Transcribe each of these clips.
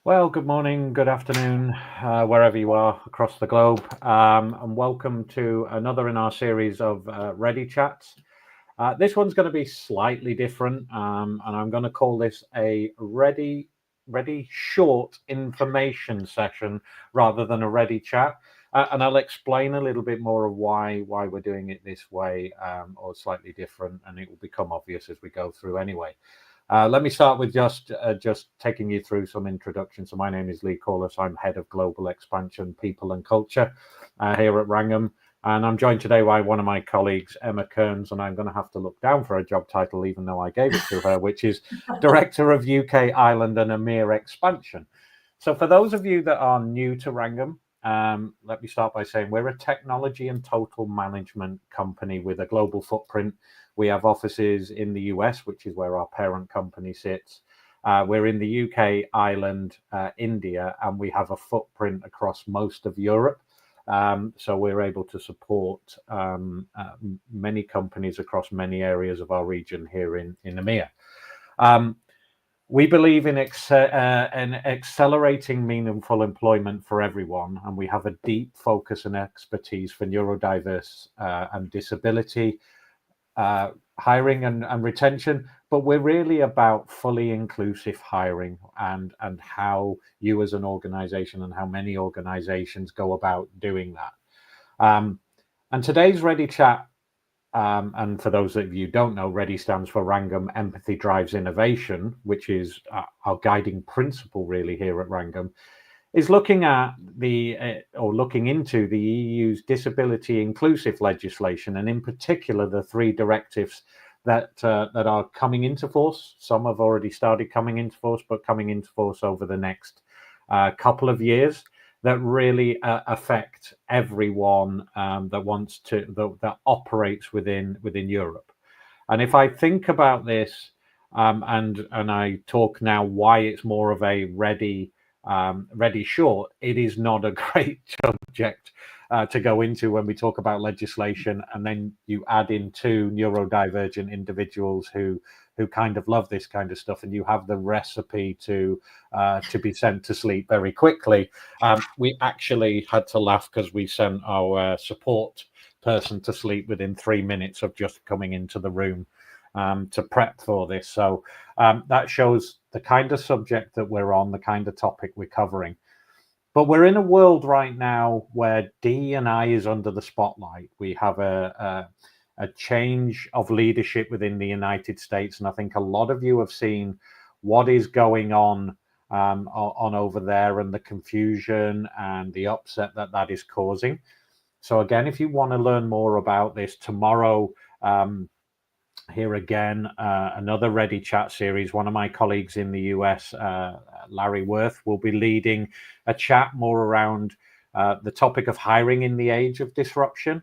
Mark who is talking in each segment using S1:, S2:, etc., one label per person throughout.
S1: Well, good morning, good afternoon, wherever you are across the globe, and welcome to another in our series of REDi chats. This one's going to be slightly different, and I'm going to call this a REDi short information session rather than a REDi chat. And I'll explain a little bit more of why we're doing it this way, or slightly different, and it will become obvious as we go through anyway. Let me start with just taking you through some introduction. So my name is Lee Corliss. I'm Head of Global Expansion, People and Culture here at Wrangham. And I'm joined today by one of my colleagues, Emma Kearns, and I'm going to have to look down for a job title, even though I gave it to her, which is Director of UK, Ireland and EMEA Expansion. So for those of you that are new to Wrangham, let me start by saying we're a technology and total management company with a global footprint. We have offices in the US, which is where our parent company sits. We're in the UK, Ireland, India, and we have a footprint across most of Europe. So we're able to support many companies across many areas of our region here in EMEA. We believe in accelerating meaningful employment for everyone, and we have a deep focus and expertise for neurodiverse and disability hiring and retention, but we're really about fully inclusive hiring and how you as an organization and how many organizations go about doing that. And today's REDi chat, and for those of you who don't know, REDi stands for Wrangham Empathy Drives Innovation, which is our guiding principle really here at Wrangham, is looking into the EU's disability inclusive legislation, and in particular the three directives that are coming into force. Some have already started coming into force, but coming into force over the next couple of years, that really affect everyone that operates within Europe. And if I think about this, and I talk now why it's more of a REDi short, it is not a great subject to go into when we talk about legislation, and then you add in two neurodivergent individuals who kind of love this kind of stuff, and you have the recipe to be sent to sleep very quickly. We actually had to laugh because we sent our support person to sleep within 3 minutes of just coming into the room to prep for this. So that shows the kind of subject that we're on, the kind of topic we're covering. But we're in a world right now where D&I is under the spotlight. We have a change of leadership within the United States, and I think a lot of you have seen what is going on over there, and the confusion and the upset that is causing. So again, if you want to learn more about this, tomorrow, here again, another REDi chat series. One of my colleagues in the US, Larry Worth, will be leading a chat more around the topic of hiring in the age of disruption.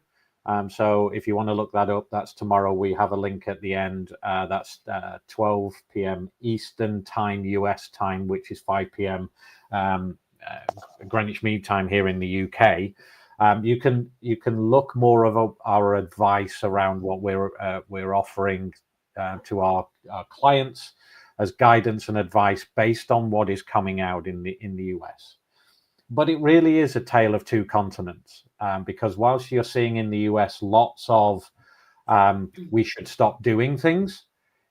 S1: So if you want to look that up, that's tomorrow. We have a link at the end. That's 12 p.m. Eastern time, US time, which is 5 p.m. Greenwich Mean Time here in the UK. You can look more of our advice around what we're offering to our clients as guidance and advice based on what is coming out in the US. But it really is a tale of two continents, because whilst you're seeing in the US lots of we should stop doing things,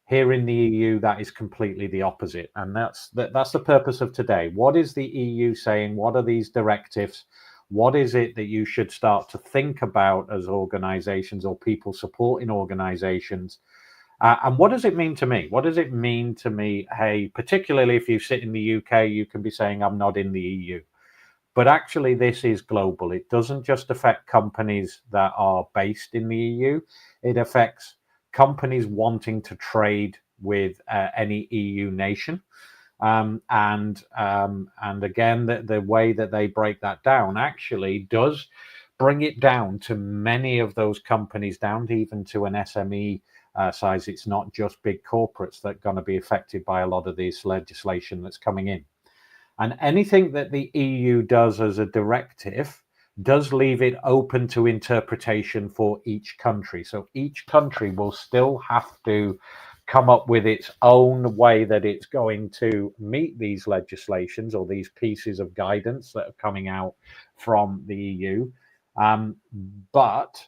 S1: here in the EU that is completely the opposite, and that's the purpose of today. What is the EU saying? What are these directives? What is it that you should start to think about as organizations or people supporting organizations? And what does it mean to me? What does it mean to me? Hey, particularly if you sit in the UK, you can be saying, I'm not in the EU. But actually, this is global. It doesn't just affect companies that are based in the EU. It affects companies wanting to trade with any EU nation. And again, the way that they break that down actually does bring it down to many of those companies, down to even to an SME size. It's not just big corporates that are going to be affected by a lot of this legislation that's coming in. And anything that the EU does as a directive does leave it open to interpretation for each country. So each country will still have to come up with its own way that it's going to meet these legislations or these pieces of guidance that are coming out from the EU. But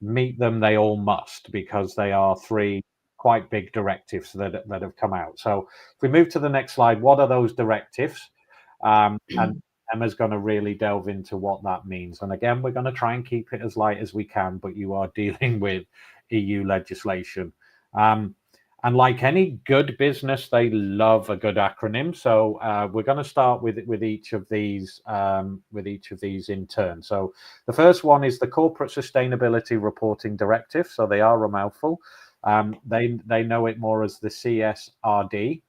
S1: meet them they all must, because they are three quite big directives that have come out. So if we move to the next slide, what are those directives? And Emma's going to really delve into what that means. And again, we're going to try and keep it as light as we can, but you are dealing with EU legislation. And like any good business, they love a good acronym. So we're going to start with each of these in turn. So the first one is the Corporate Sustainability Reporting Directive. So they are a mouthful. They know it more as the CSRD,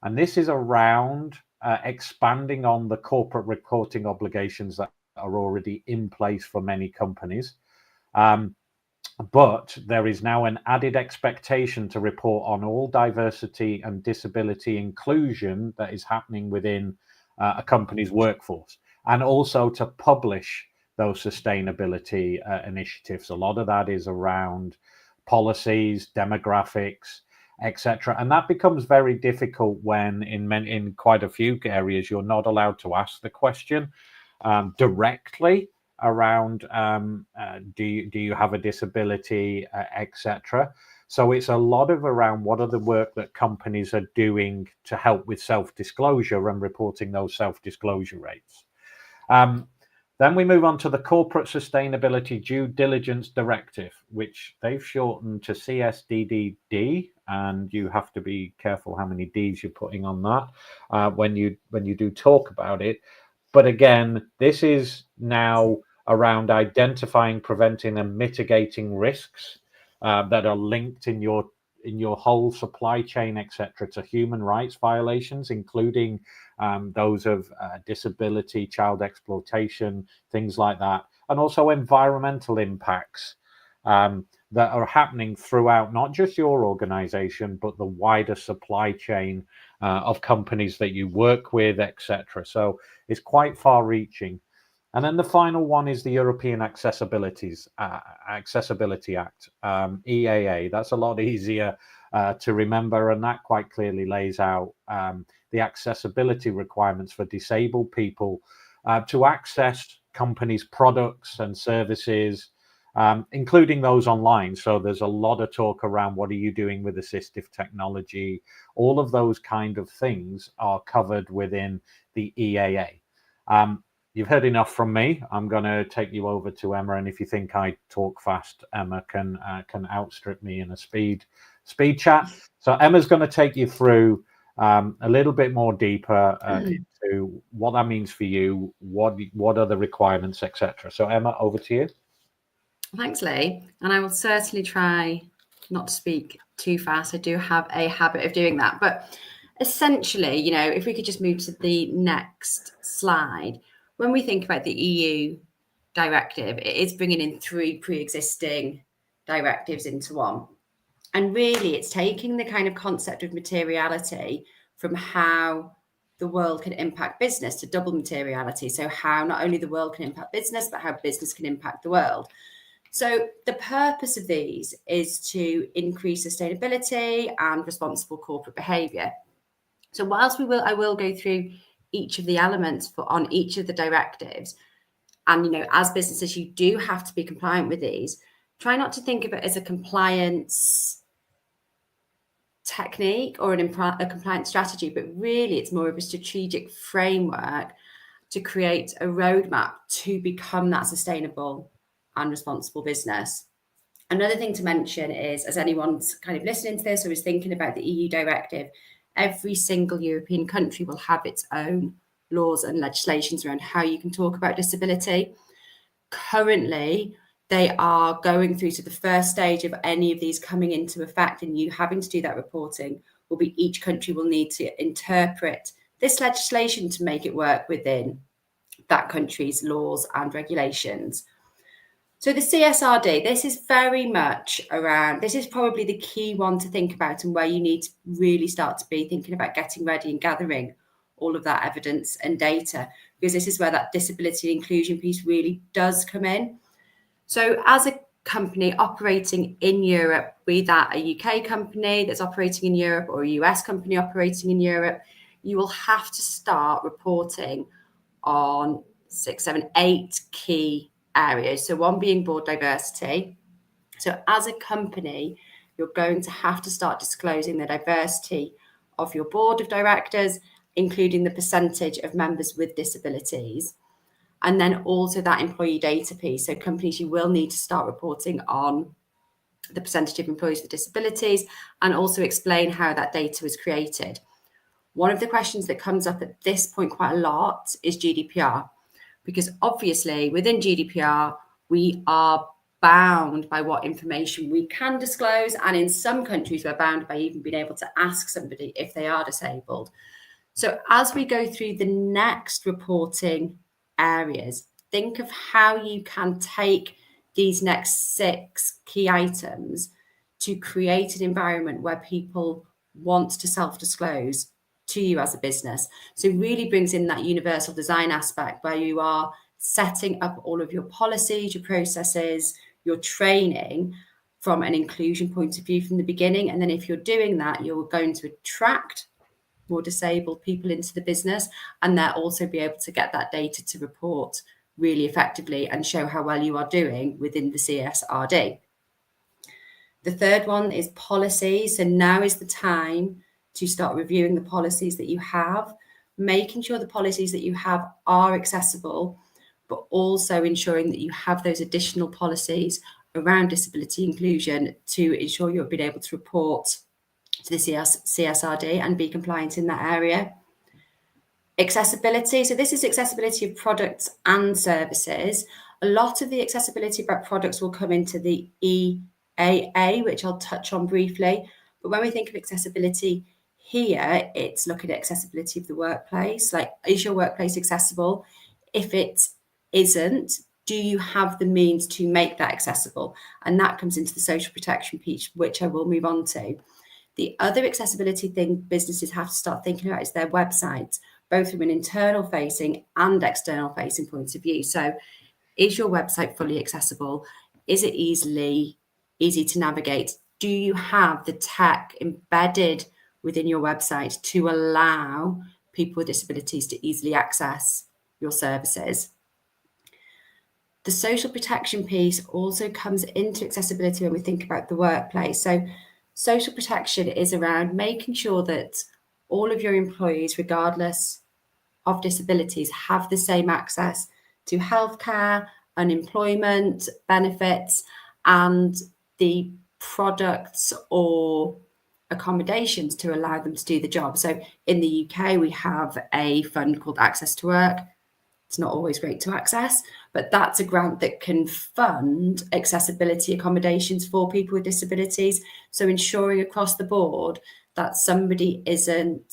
S1: and this is around expanding on the corporate reporting obligations that are already in place for many companies. But there is now an added expectation to report on all diversity and disability inclusion that is happening within a company's workforce, and also to publish those sustainability initiatives. A lot of that is around policies, demographics, etc. And that becomes very difficult when in quite a few areas you're not allowed to ask the question directly around do you have a disability, etc. So it's a lot of around what are the work that companies are doing to help with self-disclosure and reporting those self-disclosure rates. Then we move on to the Corporate Sustainability Due Diligence Directive, which they've shortened to CSDDD, and you have to be careful how many Ds you're putting on that when you do talk about it. But again, this is now around identifying, preventing, and mitigating risks that are linked in your whole supply chain, etc., to human rights violations, including those of disability, child exploitation, things like that, and also environmental impacts that are happening throughout not just your organization, but the wider supply chain of companies that you work with, etc. So it's quite far-reaching. And then the final one is the European Accessibility Act, EAA. That's a lot easier to remember, and that quite clearly lays out the accessibility requirements for disabled people to access companies' products and services, including those online. So there's a lot of talk around what are you doing with assistive technology. All of those kind of things are covered within the EAA. You've heard enough from me. I'm going to take you over to Emma, and if you think I talk fast, Emma can outstrip me in a speed chat. So Emma's going to take you through a little bit more deeper into what that means for you, what are the requirements, etc. So Emma, over to you.
S2: Thanks, Lee. And I will certainly try not to speak too fast. I do have a habit of doing that. But essentially, if we could just move to the next slide. When we think about the EU directive, it is bringing in 3 pre-existing directives into one. And really, it's taking the kind of concept of materiality from how the world can impact business to double materiality. So how not only the world can impact business, but how business can impact the world. So the purpose of these is to increase sustainability and responsible corporate behaviour. So whilst I will go through each of the elements on each of the directives, and as businesses you do have to be compliant with these, try not to think of it as a compliance technique or a compliance strategy, but really it's more of a strategic framework to create a roadmap to become that sustainable and responsible business. Another thing to mention is, as anyone's kind of listening to this or is thinking about the EU directive, every single European country will have its own laws and legislations around how you can talk about disability. Currently, they are going through to the first stage of any of these coming into effect, and you having to do that reporting will be each country will need to interpret this legislation to make it work within that country's laws and regulations. So the CSRD, this is very much around, this is probably the key one to think about and where you need to really start to be thinking about getting ready and gathering all of that evidence and data, because this is where that disability inclusion piece really does come in. So as a company operating in Europe, be that a UK company that's operating in Europe or a US company operating in Europe, you will have to start reporting on 6, 7, 8 key areas. So one being board diversity. So as a company, you're going to have to start disclosing the diversity of your board of directors, including the percentage of members with disabilities. And then also that employee data piece. So companies, you will need to start reporting on the percentage of employees with disabilities and also explain how that data was created. One of the questions that comes up at this point quite a lot is GDPR, because obviously within GDPR, we are bound by what information we can disclose. And in some countries, we're bound by even being able to ask somebody if they are disabled. So as we go through the next reporting areas, think of how you can take these next 6 key items to create an environment where people want to self-disclose to you as a business. So it really brings in that universal design aspect where you are setting up all of your policies, your processes, your training from an inclusion point of view from the beginning. And then if you're doing that, you're going to attract more disabled people into the business, and they'll also be able to get that data to report really effectively and show how well you are doing within the CSRD. The third one is policy. So now is the time to start reviewing the policies that you have, making sure the policies that you have are accessible, but also ensuring that you have those additional policies around disability inclusion to ensure you'll be able to report to the CSRD and be compliant in that area. Accessibility. So this is accessibility of products and services. A lot of the accessibility about products will come into the EAA, which I'll touch on briefly. But when we think of accessibility here, it's looking at accessibility of the workplace. Like, is your workplace accessible? If it isn't, do you have the means to make that accessible? And that comes into the social protection piece, which I will move on to. The other accessibility thing businesses have to start thinking about is their website, both from an internal facing and external facing point of view. So is your website fully accessible? Is it easy to navigate? Do you have the tech embedded within your website to allow people with disabilities to easily access your services? The social protection piece also comes into accessibility when we think about the workplace. So social protection is around making sure that all of your employees, regardless of disabilities, have the same access to healthcare, unemployment benefits, and the products or accommodations to allow them to do the job. So in the UK, we have a fund called Access to Work. It's not always great to access, but that's a grant that can fund accessibility accommodations for people with disabilities. So ensuring across the board that somebody isn't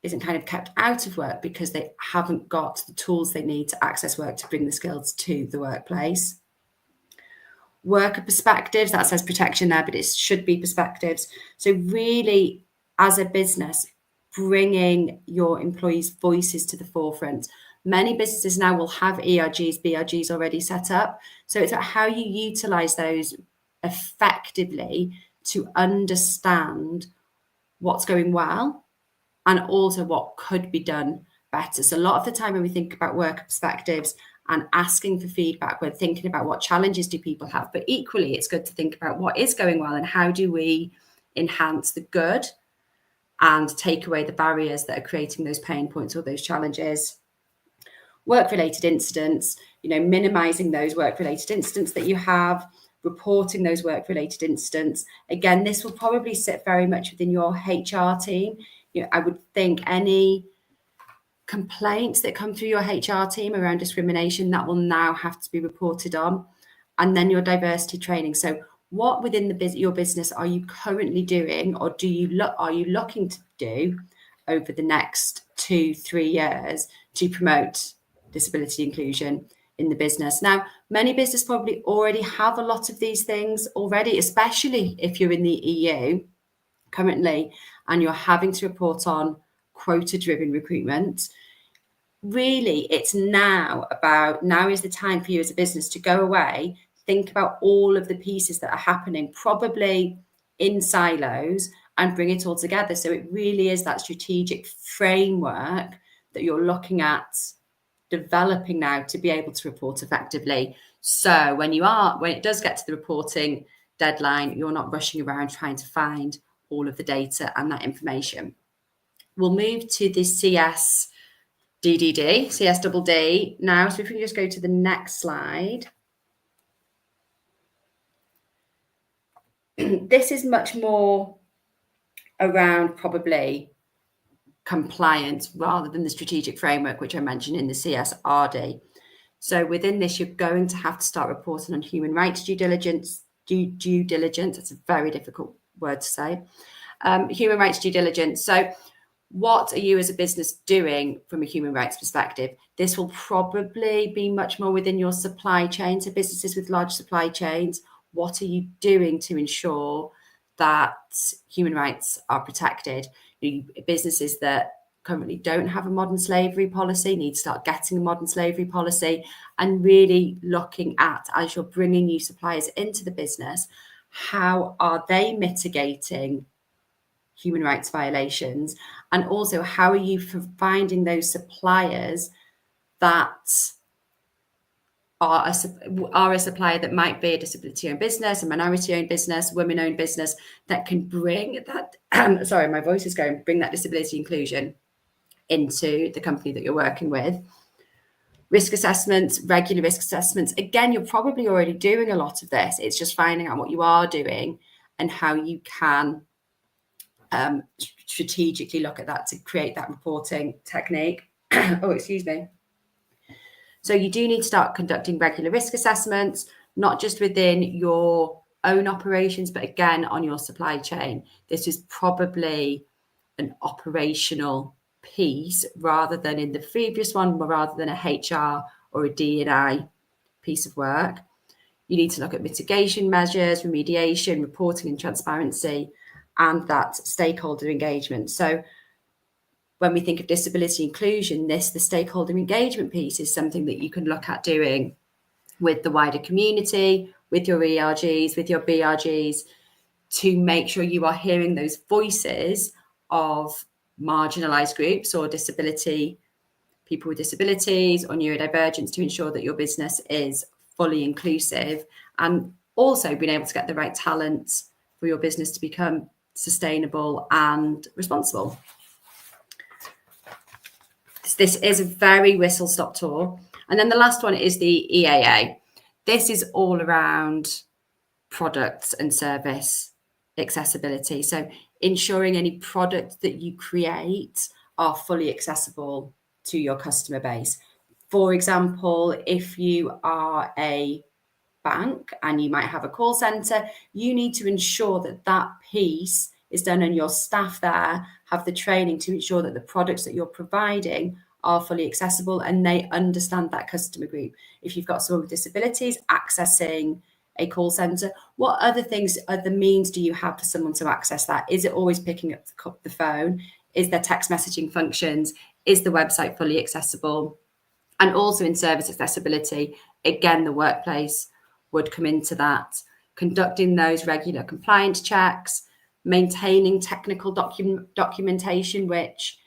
S2: kind of kept out of work because they haven't got the tools they need to access work to bring the skills to the workplace. Worker perspectives, that says protection there, but it should be perspectives. So really, as a business, bringing your employees' voices to the forefront. Many businesses now will have ERGs, BRGs already set up. So it's about how you utilize those effectively to understand what's going well and also what could be done better. So a lot of the time when we think about worker perspectives and asking for feedback, we're thinking about what challenges do people have, but equally it's good to think about what is going well and how do we enhance the good and take away the barriers that are creating those pain points or those challenges. Work-related incidents, minimizing those work-related incidents that you have, reporting those work-related incidents. Again, this will probably sit very much within your HR team. I would think any complaints that come through your HR team around discrimination, that will now have to be reported on. And then your diversity training. So what within your business are you currently doing, or are you looking to do over the next 2-3 years to promote disability inclusion in the business? Now, many businesses probably already have a lot of these things already, especially if you're in the EU currently and you're having to report on quota-driven recruitment. really it's now is the time for you as a business to go away, think about all of the pieces that are happening, probably in silos, and bring it all together. So it really is that strategic framework that you're looking at developing now to be able to report effectively. So when it does get to the reporting deadline, you're not rushing around trying to find all of the data and that information. We'll move to the CSDD now. So if we can just go to the next slide. This is much more around probably compliance rather than the strategic framework, which I mentioned in the CSRD. So within this, you're going to have to start reporting on human rights due diligence. It's a very difficult word to say. Human rights due diligence. So what are you as a business doing from a human rights perspective? This will probably be much more within your supply chain. So businesses with large supply chains, what are you doing to ensure that human rights are protected? Businesses that currently don't have a modern slavery policy need to start getting a modern slavery policy, and really looking at, as you're bringing new suppliers into the business, how are they mitigating human rights violations, and also how are you finding those suppliers that are a supplier that might be a disability-owned business, a minority-owned business, women-owned business that can bring that, sorry, my voice is going, bring that disability inclusion into the company that you're working with. Risk assessments, regular risk assessments. Again, you're probably already doing a lot of this. It's just finding out what you are doing and how you can strategically look at that to create that reporting technique. Oh, excuse me. So you do need to start conducting regular risk assessments, not just within your own operations, but again, on your supply chain. This is probably an operational piece rather than in the previous one, rather than a HR or a D&I piece of work. You need to look at mitigation measures, remediation, reporting and transparency, and that stakeholder engagement. So when we think of disability inclusion, the stakeholder engagement piece is something that you can look at doing with the wider community, with your ERGs, with your BRGs, to make sure you are hearing those voices of marginalised groups or people with disabilities or neurodivergence, to ensure that your business is fully inclusive, and also being able to get the right talent for your business to become sustainable and responsible. This is a very whistle-stop tour. And then the last one is the EAA. This is all around products and service accessibility. So ensuring any product that you create are fully accessible to your customer base. For example, if you are a bank and you might have a call center, you need to ensure that that piece is done and your staff there have the training to ensure that the products that you're providing are fully accessible and they understand that customer group. If you've got someone with disabilities accessing a call center, what other means do you have for someone to access that? Is it always picking up the phone? Is there text messaging functions? Is the website fully accessible? And also in service accessibility, again, the workplace would come into that. Conducting those regular compliance checks, maintaining technical documentation, which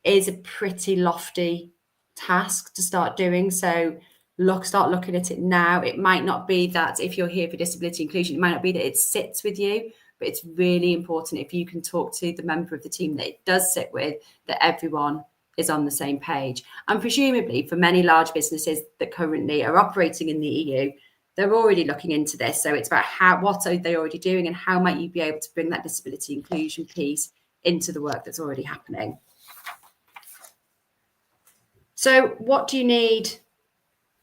S2: is a pretty lofty task to start doing. So start looking at it now. It might not be that if you're here for disability inclusion, it might not be that it sits with you, but it's really important if you can talk to the member of the team that it does sit with, that everyone is on the same page. And presumably for many large businesses that currently are operating in the EU, they're already looking into this. So it's about what are they already doing and how might you be able to bring that disability inclusion piece into the work that's already happening. So what do you need?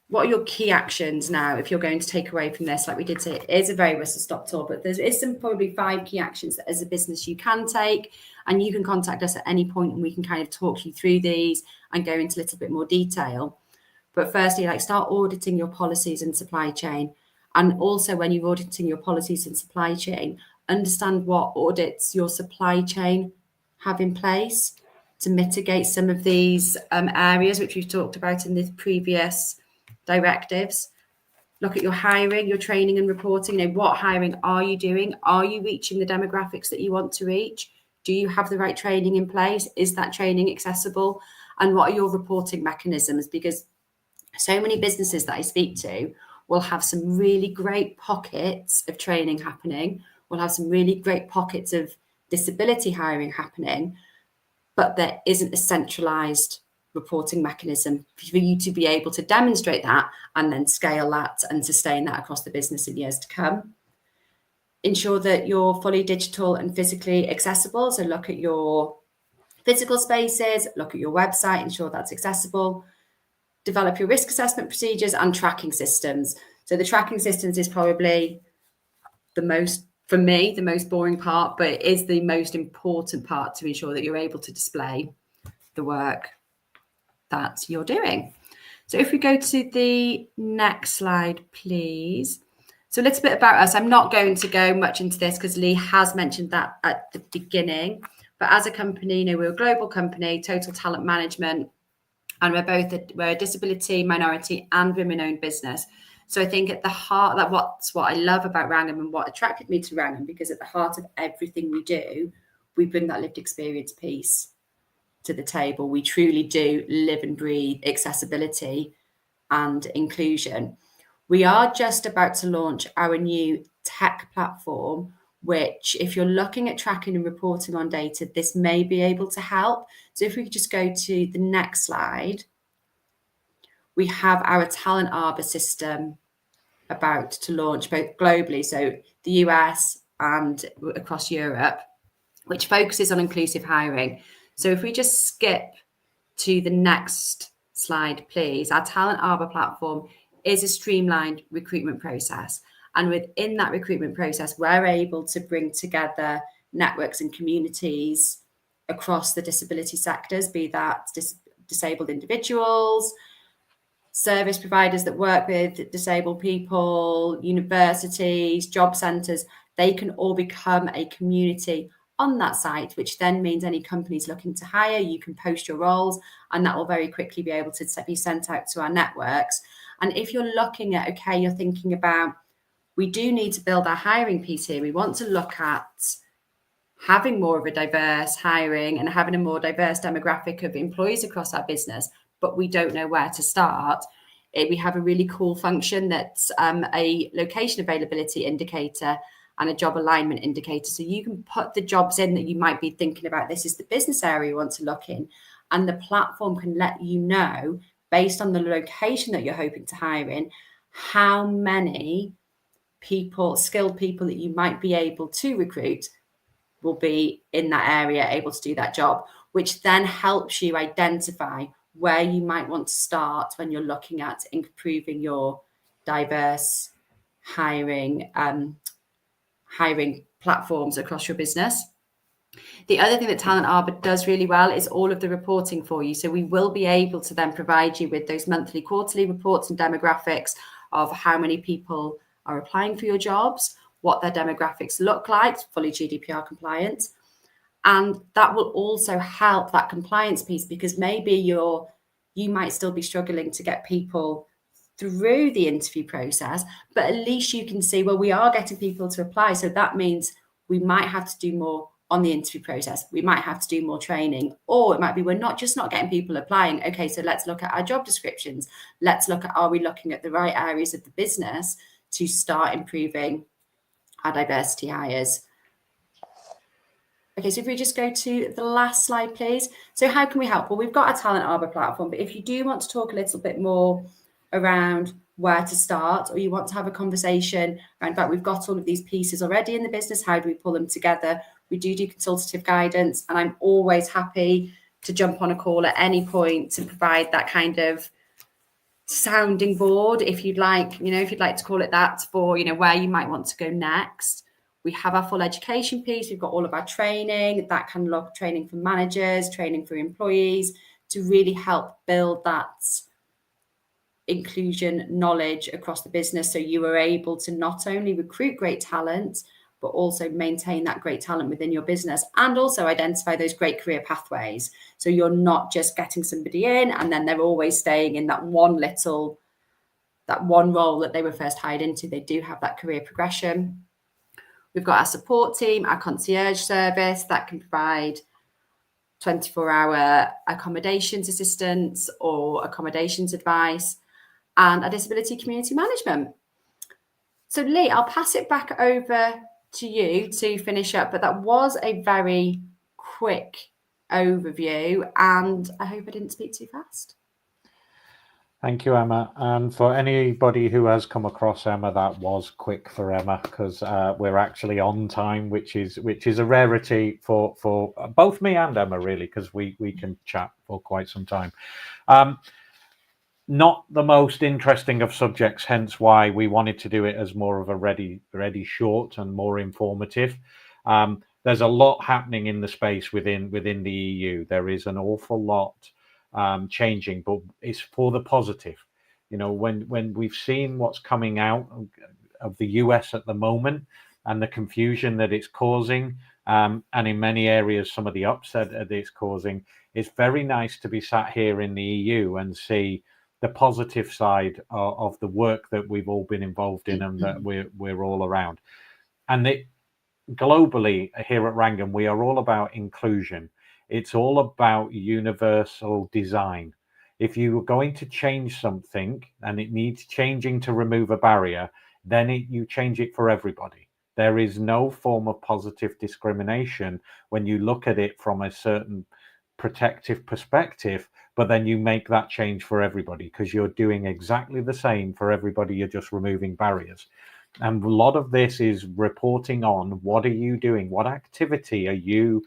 S2: What are your key actions now if you're going to take away from this? Like we did say, it is a very whistle-stop tour, but there is some probably 5 key actions that as a business you can take, and you can contact us at any point and we can kind of talk you through these and go into a little bit more detail. But firstly, start auditing your policies and supply chain. And also when you're auditing your policies and supply chain, understand what audits your supply chain have in place. to mitigate some of these areas which we've talked about in the previous directives. Look at your hiring, your training and reporting. What hiring are you doing? Are you reaching the demographics that you want to reach? Do you have the right training in place? Is that training accessible? And what are your reporting mechanisms? Because so many businesses that I speak to will have some really great pockets of training happening, will have some really great pockets of disability hiring happening, but there isn't a centralized reporting mechanism for you to be able to demonstrate that and then scale that and sustain that across the business in years to come. Ensure that you're fully digital and physically accessible. So look at your physical spaces, look at your website, ensure that's accessible. Develop your risk assessment procedures and tracking systems. So the tracking systems is probably the most, for me, the most boring part, but it is the most important part to ensure that you're able to display the work that you're doing. So if we go to the next slide, please. So a little bit about us. I'm not going to go much into this because Lee has mentioned that at the beginning, but as a company, we're a global company, total talent management, and we're a disability, minority and women-owned business. So I think at the heart, that's what I love about Wrangham and what attracted me to Wrangham, because at the heart of everything we do, we bring that lived experience piece to the table. We truly do live and breathe accessibility and inclusion. We are just about to launch our new tech platform, which if you're looking at tracking and reporting on data, this may be able to help. So if we could just go to the next slide, we have our Talent Arbor system about to launch both globally, so the US and across Europe, which focuses on inclusive hiring. So if we just skip to the next slide, please. Our Talent Arbor platform is a streamlined recruitment process. And within that recruitment process, we're able to bring together networks and communities across the disability sectors, be that disabled individuals, service providers that work with disabled people, universities, job centres. They can all become a community on that site, which then means any companies looking to hire, you can post your roles, and that will very quickly be able to be sent out to our networks. And if you're looking at, okay, you're thinking about, we do need to build our hiring piece here. We want to look at having more of a diverse hiring and having a more diverse demographic of employees across our business, but we don't know where to start. We have a really cool function that's a location availability indicator and a job alignment indicator. So you can put the jobs in that you might be thinking about. This is the business area you want to look in. And the platform can let you know, based on the location that you're hoping to hire in, how many people, skilled people that you might be able to recruit will be in that area able to do that job, which then helps you identify where you might want to start when you're looking at improving your diverse hiring platforms across your business. The other thing that Talent Arbor does really well is all of the reporting for you. So we will be able to then provide you with those monthly, quarterly reports and demographics of how many people are applying for your jobs, what their demographics look like, fully GDPR compliant. And that will also help that compliance piece, because maybe you might still be struggling to get people through the interview process, but at least you can see, well, we are getting people to apply. So that means we might have to do more on the interview process. We might have to do more training, or it might be we're not getting people applying. Okay, so let's look at our job descriptions. Let's look at, are we looking at the right areas of the business to start improving our diversity hires? Okay, so if we just go to the last slide, please. So how can we help? Well, we've got a Talent Arbor platform, but if you do want to talk a little bit more around where to start, or you want to have a conversation around that, we've got all of these pieces already in the business. How do we pull them together? We do consultative guidance, and I'm always happy to jump on a call at any point to provide that kind of sounding board, if you'd like to call it that, for where you might want to go next. We have our full education piece. We've got all of our training that can look training for managers, training for employees, to really help build that inclusion knowledge across the business, so you are able to not only recruit great talent, but also maintain that great talent within your business, and also identify those great career pathways. So you're not just getting somebody in and then they're always staying in that one role that they were first hired into. They do have that career progression. We've got our support team, our concierge service that can provide 24-hour accommodations assistance or accommodations advice, and our disability community management. So Lee, I'll pass it back over to you to finish up, but that was a very quick overview, and I hope I didn't speak too fast.
S1: Thank you, Emma. And for anybody who has come across Emma, that was quick for Emma, because we're actually on time, which is a rarity for both me and Emma, really, because we can chat for quite some time. Not the most interesting of subjects, hence why we wanted to do it as more of a REDi short and more informative. There's a lot happening in the space within the EU. There is an awful lot changing, but it's for the positive. You know, when we've seen what's coming out of the US at the moment and the confusion that it's causing, and in many areas some of the upset that it's causing, it's very nice to be sat here in the EU and see the positive side of the work that we've all been involved in and that we're all around. And globally here at Wrangham, we are all about inclusion. It's all about universal design. If you are going to change something and it needs changing to remove a barrier, then you change it for everybody. There is no form of positive discrimination when you look at it from a certain protective perspective, but then you make that change for everybody because you're doing exactly the same for everybody. You're just removing barriers. And a lot of this is reporting on what are you doing? What activity are you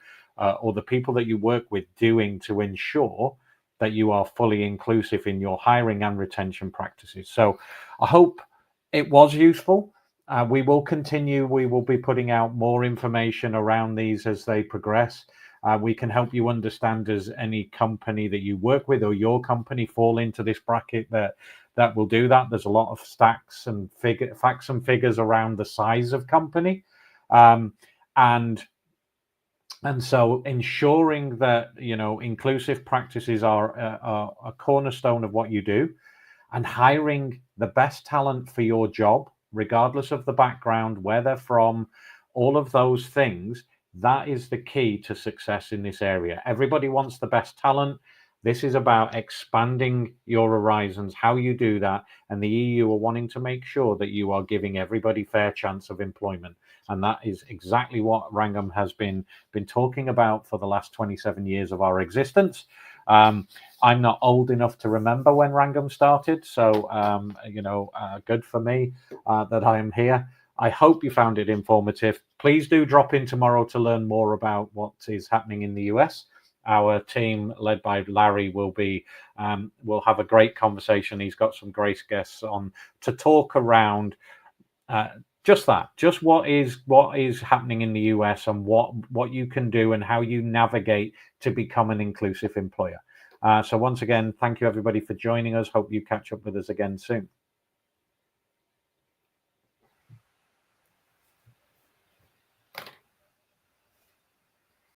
S1: or the people that you work with doing to ensure that you are fully inclusive in your hiring and retention practices? So I hope it was useful. We will continue. We will be putting out more information around these as they progress. We can help you understand, does any company that you work with or your company fall into this bracket that will do that? There's a lot of facts and figures around the size of company. And so ensuring that, you know, inclusive practices are a cornerstone of what you do, and hiring the best talent for your job, regardless of the background, where they're from, all of those things, that is the key to success in this area. Everybody wants the best talent. This is about expanding your horizons, how you do that. And the EU are wanting to make sure that you are giving everybody fair chance of employment. And that is exactly what Wrangham has been talking about for the last 27 years of our existence. I'm not old enough to remember when Wrangham started. So, good for me that I am here. I hope you found it informative. Please do drop in tomorrow to learn more about what is happening in the US. Our team, led by Larry, will have a great conversation. He's got some great guests on to talk around just what is happening in the US and what you can do and how you navigate to become an inclusive employer. So once again, thank you everybody for joining us. Hope you catch up with us again soon.